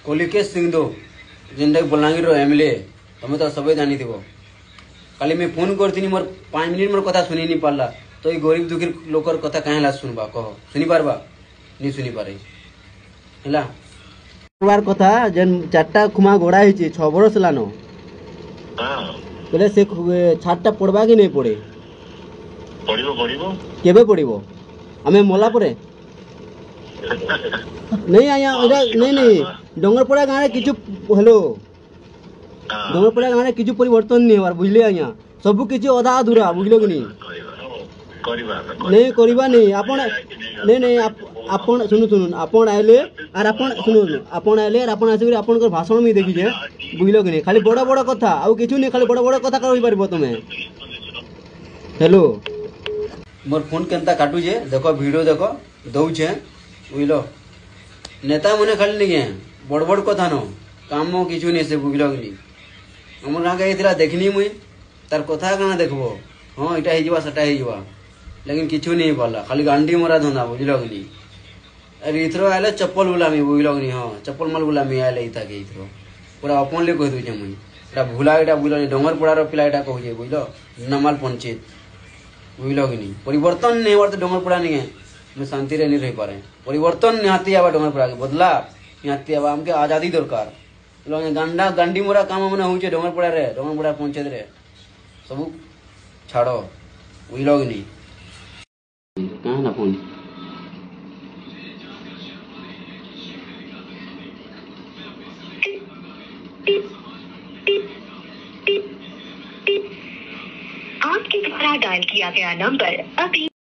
Kalikesh Singh जेनटा Balangir MLA तुम तो सब जानी थो काली मैं फोन करती मोर 5 मिनिट मोर कथा सुनी नहीं पारला तो ये गरीब दुखी लोकर कथा कहीं सुनबा कह सुनी पारबा नहीं सुनी पारे है बार कथा जेन 4टा खुमा गोड़ा है 6 बरस लानो बोले से छाटटा पड़वा कि नहीं पड़े केबे पड़िबो हमें मोला पड़े नहीं आया नहीं डोंगरपड़ा गाँव किछु हेलो डोंगरपड़ा गाँव किछु परिवर्तन नहीं होवार बुझले आया सब किछु अधा अधूरा बुझलो कि नहीं करवा नहीं आपण नहीं आपण सुनु आपण आइले और आपण सुनु आपण आइले और आपण आसी आपण को भाषण में देखी जे बुझलो कि नहीं खाली बड़ बड़ कथा आ किछु नहीं खाली बड़ बड़ कथा कहि परबो तमे हेलो मोर फोन केनता काटू जे देखो वीडियो देखो दउछे बुझलो नेता मने खाली नहीं बड़ बड़ कथा न काम किछु नहीं से बुझलो कि हमर गाँव के देखनी मुई तार कथा कना देखबो हाँ इटा हिजवा सटा हिजवा लेकिन किछु नहीं पाला खाली गांडी मरा धंधा बुझलो कि अरे इथरो आले चप्पल गुलामी बुझलो कि हाँ चप्पल माल गुलामी आले इता के इथरो पूरा अपन ले कह दूचे मुई एटा भूला एटा बुझलो डोंगरपड़ार पिला एटा कहूचे बुझलो नमाल पंचायत बुझलो कि परिवर्तन नहीं होवार तो डोंगरपड़ा नहीं है मैं शांति रे नहीं रह पारे परिवर्तन निहाती आवा डोंगरपड़ा के बदला निहाती आवा हमके आजादी दरकार गांडा गांडी मोरा काम मैंने होचे डोंगरपड़ा पंचायत रे सब छाड़ो बुझलो कि कहाँ ना फोन आपके द्वारा डायल किया गया नंबर अभी